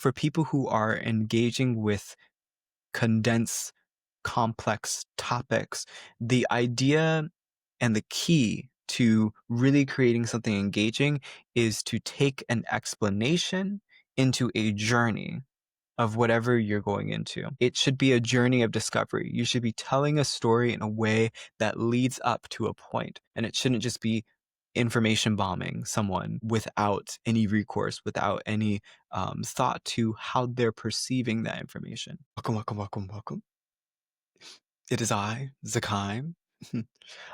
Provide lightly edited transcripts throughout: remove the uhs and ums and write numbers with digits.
for people who are engaging with condensed, complex topics, the idea and the key to really creating something engaging is to take an explanation into a journey of whatever you're going into. It should be a journey of discovery. You should be telling a story in a way that leads up to a point, and it shouldn't just be information bombing someone without any recourse, without any thought to how they're perceiving that information. Welcome, welcome, welcome, welcome. It is I, Zakheim.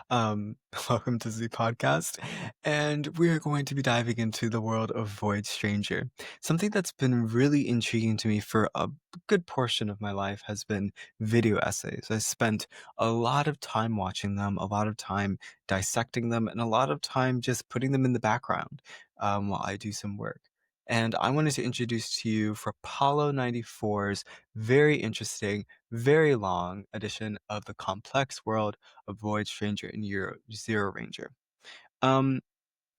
Um, Welcome to the podcast, and we're going to be diving into the world of Void Stranger. Something that's been really intriguing to me for a good portion of my life has been video essays. I spent a lot of time watching them, a lot of time dissecting them, and a lot of time just putting them in the background while I do some work. And I wanted to introduce to you for Apollo 94's very interesting, very long edition of the complex world of Void Stranger and Zero Ranger. Um,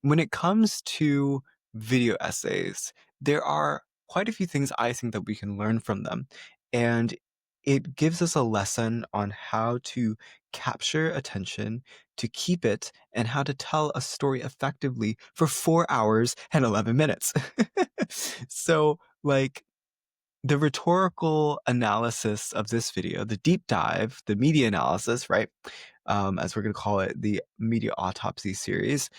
when it comes to video essays, there are quite a few things I think that we can learn from them. And it gives us a lesson on how to capture attention, to keep it, and how to tell a story effectively for 4 hours and 11 minutes. So, like, the rhetorical analysis of this video, the deep dive, the media analysis, right? As we're going to call it, the media autopsy series.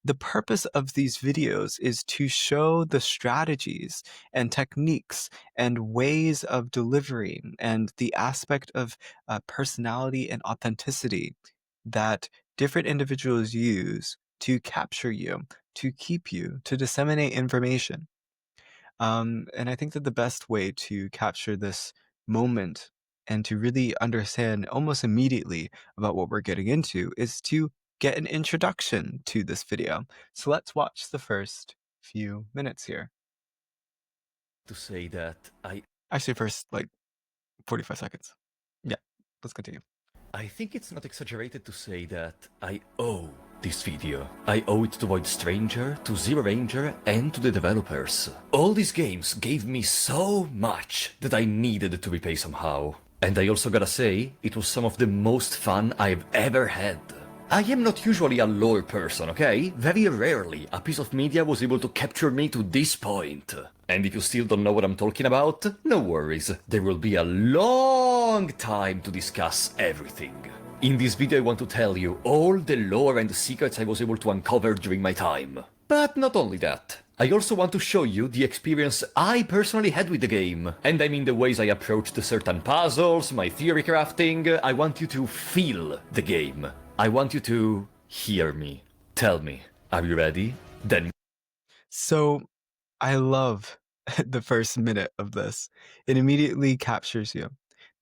The purpose of these videos is to show the strategies and techniques and ways of delivering and the aspect of personality and authenticity that different individuals use to capture you, to keep you, to disseminate information. And I think that the best way to capture this moment and to really understand almost immediately about what we're getting into is to get an introduction to this video. So let's watch the first few minutes here. To say that Actually, first, like, 45 seconds. Yeah, let's continue. I think it's not exaggerated to say that I owe this video. I owe it to Void Stranger, to Zero Ranger, and to the developers. All these games gave me so much that I needed to repay somehow. And I also gotta say, it was some of the most fun I've ever had. I am not usually a lore person, okay? Very rarely a piece of media was able to capture me to this point. And if you still don't know what I'm talking about, no worries. There will be a long time to discuss everything. In this video I want to tell you all the lore and secrets I was able to uncover during my time. But not only that. I also want to show you the experience I personally had with the game. And I mean the ways I approached certain puzzles, my theory crafting. I want you to feel the game. I want you to hear me. Tell me, are you ready? Then. So I love the first minute of this. It immediately captures you.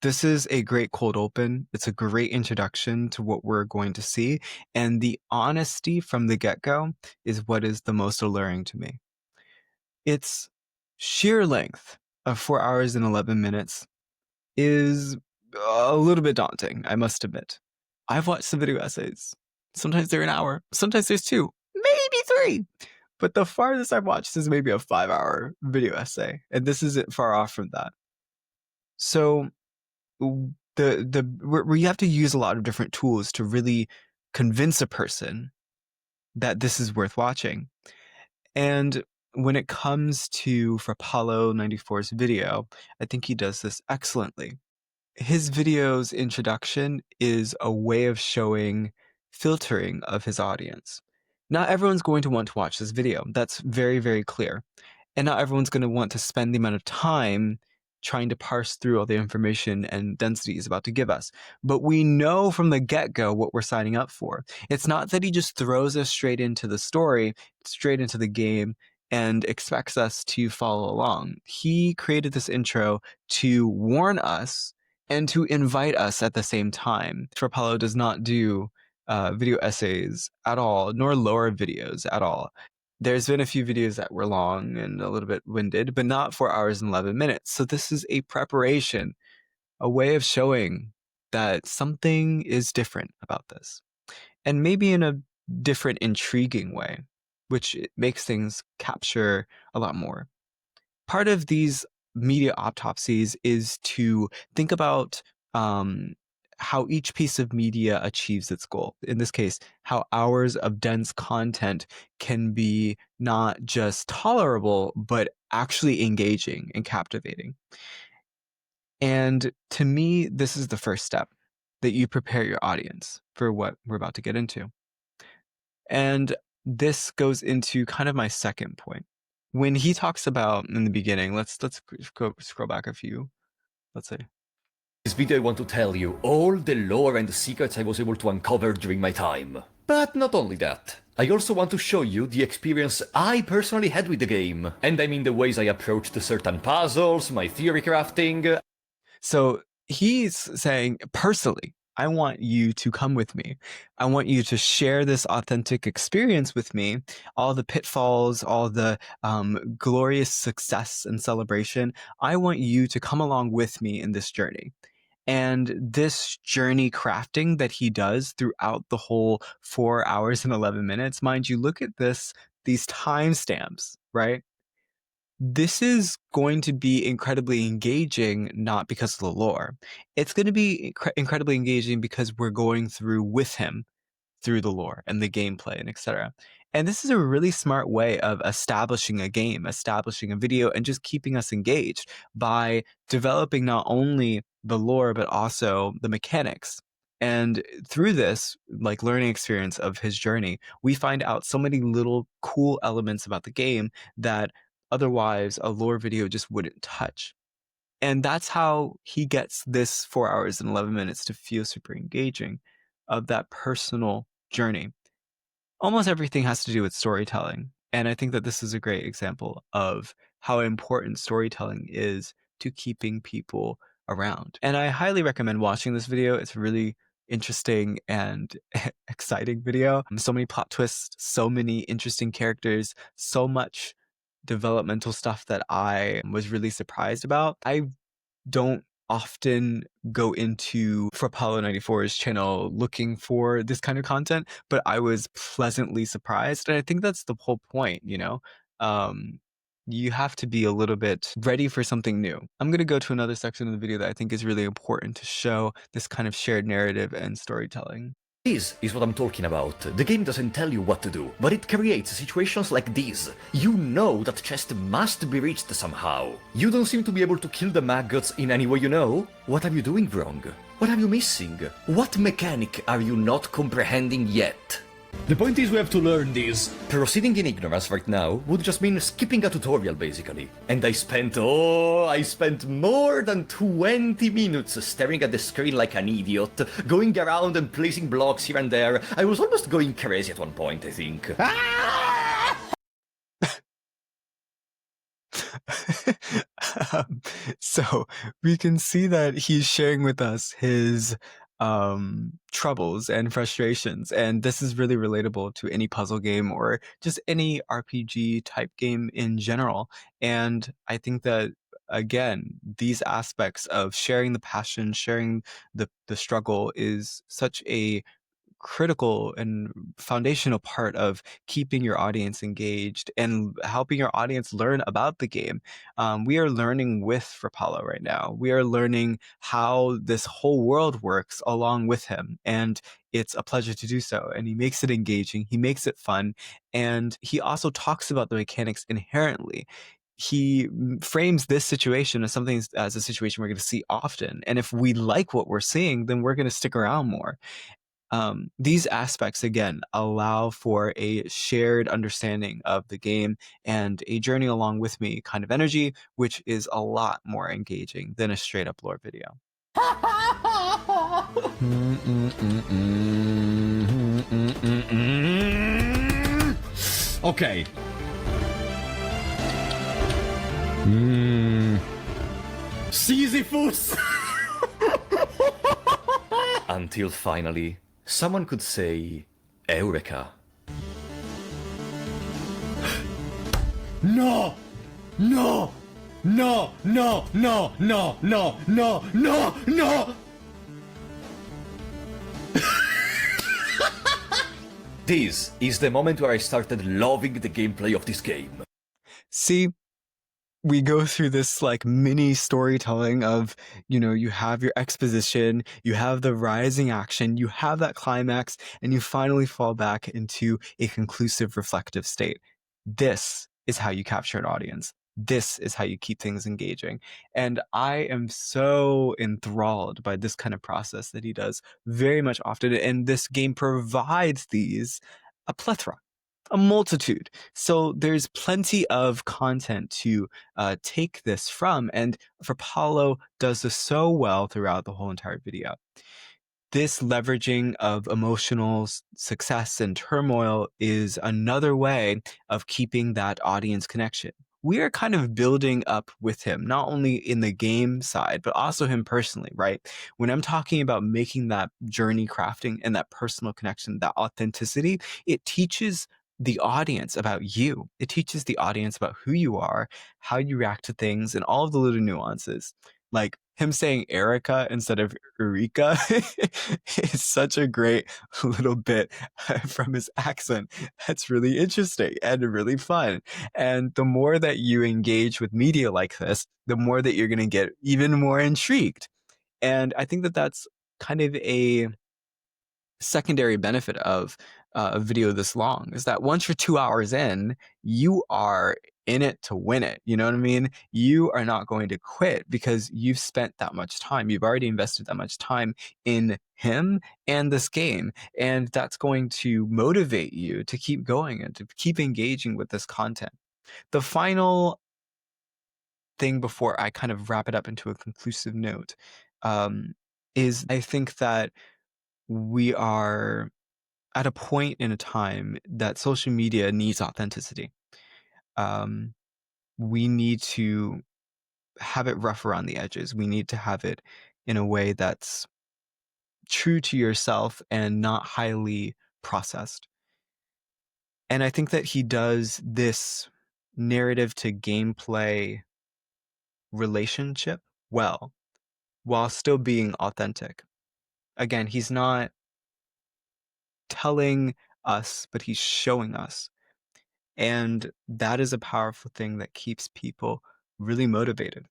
This is a great cold open. It's a great introduction to what we're going to see. And the honesty from the get-go is what is the most alluring to me. Its sheer length of 4 hours and 11 minutes is a little bit daunting, I must admit. I've watched some video essays. Sometimes they're an hour. Sometimes there's 2, maybe 3. But the farthest I've watched is maybe a 5-hour video essay, and this isn't far off from that. So we have to use a lot of different tools to really convince a person that this is worth watching. And when it comes to for Apollo 94's video, I think he does this excellently. His video's introduction is a way of showing filtering of his audience. Not everyone's going to want to watch this video. That's very, very clear. And not everyone's going to want to spend the amount of time trying to parse through all the information and density he's about to give us. But we know from the get-go what we're signing up for. It's not that he just throws us straight into the story, straight into the game, and expects us to follow along. He created this intro to warn us and to invite us at the same time. Apollo does not do video essays at all, nor lower videos at all. There's been a few videos that were long and a little bit winded, but not 4 hours and 11 minutes. So this is a preparation, a way of showing that something is different about this. And maybe in a different, intriguing way, which makes things capture a lot more. Part of these media autopsies is to think about how each piece of media achieves its goal. In this case, how hours of dense content can be not just tolerable, but actually engaging and captivating. And to me, this is the first step, that you prepare your audience for what we're about to get into. And this goes into kind of my second point. When he talks about in the beginning, let's go scroll back a few. Let's say. This video I want to tell you all the lore and secrets I was able to uncover during my time. But not only that, I also want to show you the experience I personally had with the game. And I mean the ways I approached certain puzzles, my theory crafting. So he's saying, personally, I want you to come with me. I want you to share this authentic experience with me, all the pitfalls, all the glorious success and celebration. I want you to come along with me in this journey. And this journey crafting that he does throughout the whole 4 hours and 11 minutes, mind you, look at these timestamps, right? This is going to be incredibly engaging, not because of the lore. It's going to be incredibly engaging because we're going through with him through the lore and the gameplay and etc. And this is a really smart way of establishing a game, establishing a video, and just keeping us engaged by developing not only the lore, but also the mechanics. And through this, like learning experience of his journey, we find out so many little cool elements about the game that otherwise a lore video just wouldn't touch. And that's how he gets this 4 hours and 11 minutes to feel super engaging, of that personal journey. Almost everything has to do with storytelling. And I think that this is a great example of how important storytelling is to keeping people around. And I highly recommend watching this video. It's a really interesting and exciting video. So many plot twists, so many interesting characters, so much developmental stuff that I was really surprised about. I don't often go into for Apollo 94's channel looking for this kind of content, but I was pleasantly surprised. And I think that's the whole point, you know? You have to be a little bit ready for something new. I'm going to go to another section of the video that I think is really important to show this kind of shared narrative and storytelling. This is what I'm talking about. The game doesn't tell you what to do, but it creates situations like these. You know that chest must be reached somehow. You don't seem to be able to kill the maggots in any way you know. What are you doing wrong? What are you missing? What mechanic are you not comprehending yet? The point is we have to learn these. Proceeding in ignorance right now would just mean skipping a tutorial, basically. And I spent more than 20 minutes staring at the screen like an idiot, going around and placing blocks here and there. I was almost going crazy at one point, I think. So we can see that he's sharing with us his troubles and frustrations, and this is really relatable to any puzzle game or just any RPG type game in general. And I think that, again, these aspects of sharing the passion, sharing the struggle is such a critical and foundational part of keeping your audience engaged and helping your audience learn about the game. We are learning with Rapallo right now. We are learning how this whole world works along with him, and it's a pleasure to do so. And he makes it engaging, he makes it fun, and he also talks about the mechanics inherently. He frames this situation as something, as a situation we're going to see often, and if we like what we're seeing, then we're going to stick around more. These aspects, again, allow for a shared understanding of the game and a journey along with me kind of energy, which is a lot more engaging than a straight up lore video. Okay. Sisyphus! Until finally, someone could say, Eureka. No! No! No! No! No! No! No! No! No! No! This is the moment where I started loving the gameplay of this game. See, we go through this like mini storytelling of, you have your exposition, you have the rising action, you have that climax, and you finally fall back into a conclusive reflective state. This is how you capture an audience. This is how you keep things engaging. And I am so enthralled by this kind of process that he does very much often. And this game provides these a plethora, a multitude. So there's plenty of content to take this from. And for Paulo does this so well throughout the whole entire video. This leveraging of emotional success and turmoil is another way of keeping that audience connection. We are kind of building up with him, not only in the game side, but also him personally, right? When I'm talking about making that journey crafting and that personal connection, that authenticity, it teaches the audience about you. It teaches the audience about who you are, how you react to things, and all of the little nuances. Like him saying Erica instead of Eureka is such a great little bit from his accent. That's really interesting and really fun. And the more that you engage with media like this, the more that you're going to get even more intrigued. And I think that that's kind of a secondary benefit of a video this long, is that once you're 2 hours in, you are in it to win it. You know what I mean? You are not going to quit because you've spent that much time. You've already invested that much time in him and this game. And that's going to motivate you to keep going and to keep engaging with this content. The final thing before I kind of wrap it up into a conclusive note is I think that we are at a point in a time that social media needs authenticity. Um, we need to have it rough around the edges. We need to have it in a way that's true to yourself and not highly processed. And I think that he does this narrative to gameplay relationship well, while still being authentic. Again, he's not telling us, but he's showing us. And that is a powerful thing that keeps people really motivated.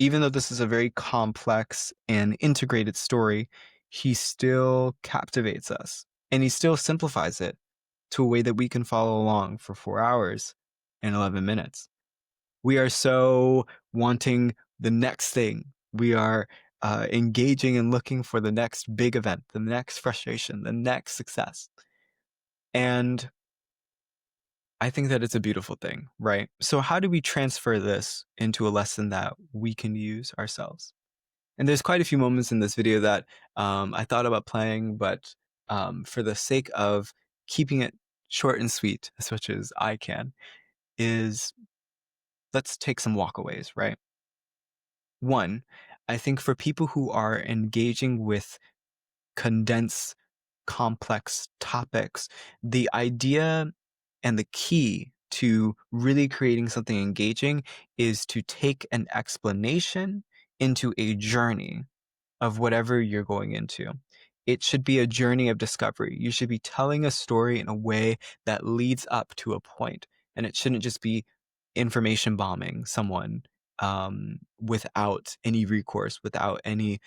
Even though this is a very complex and integrated story, he still captivates us. And he still simplifies it to a way that we can follow along for 4 hours and 11 minutes. We are so wanting the next thing. We are engaging and looking for the next big event, the next frustration, the next success. And I think that it's a beautiful thing, right? So how do we transfer this into a lesson that we can use ourselves? And there's quite a few moments in this video that I thought about playing, but for the sake of keeping it short and sweet, as much as I can, is let's take some walkaways, right? One, I think for people who are engaging with condensed, complex topics, the idea and the key to really creating something engaging is to take an explanation into a journey of whatever you're going into. It should be a journey of discovery. You should be telling a story in a way that leads up to a point, and it shouldn't just be information bombing someone without any recourse, without any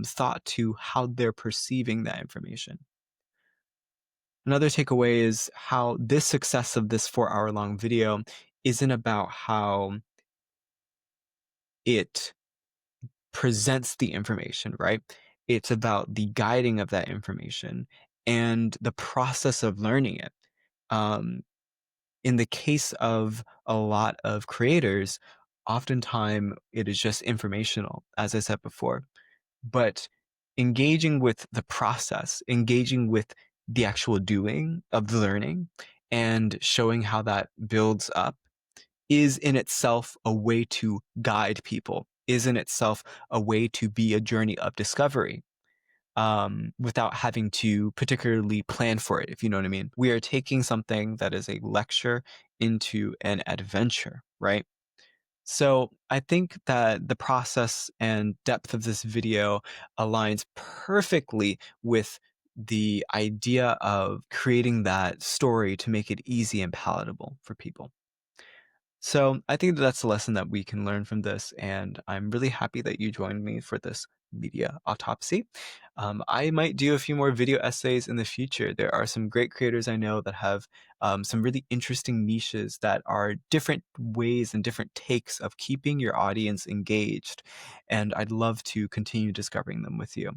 thought to how they're perceiving that information. Another takeaway is how this success of this 4 hour long video isn't about how it presents the information, right? It's about the guiding of that information and the process of learning it. In the case of a lot of creators, oftentimes it is just informational, as I said before. But engaging with the process, engaging with the actual doing of the learning and showing how that builds up is in itself a way to guide people, is in itself a way to be a journey of discovery without having to particularly plan for it, if you know what I mean. We are taking something that is a lecture into an adventure, right? So I think that the process and depth of this video aligns perfectly with the idea of creating that story to make it easy and palatable for people. So I think that that's the lesson that we can learn from this, and I'm really happy that you joined me for this media autopsy. I might do a few more video essays in the future. There are some great creators I know that have some really interesting niches that are different ways and different takes of keeping your audience engaged, and I'd love to continue discovering them with you.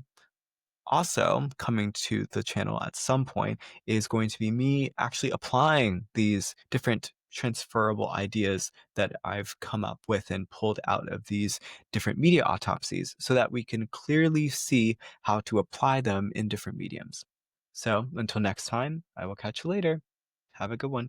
Also, coming to the channel at some point is going to be me actually applying these different transferable ideas that I've come up with and pulled out of these different media autopsies so that we can clearly see how to apply them in different mediums. So until next time, I will catch you later. Have a good one.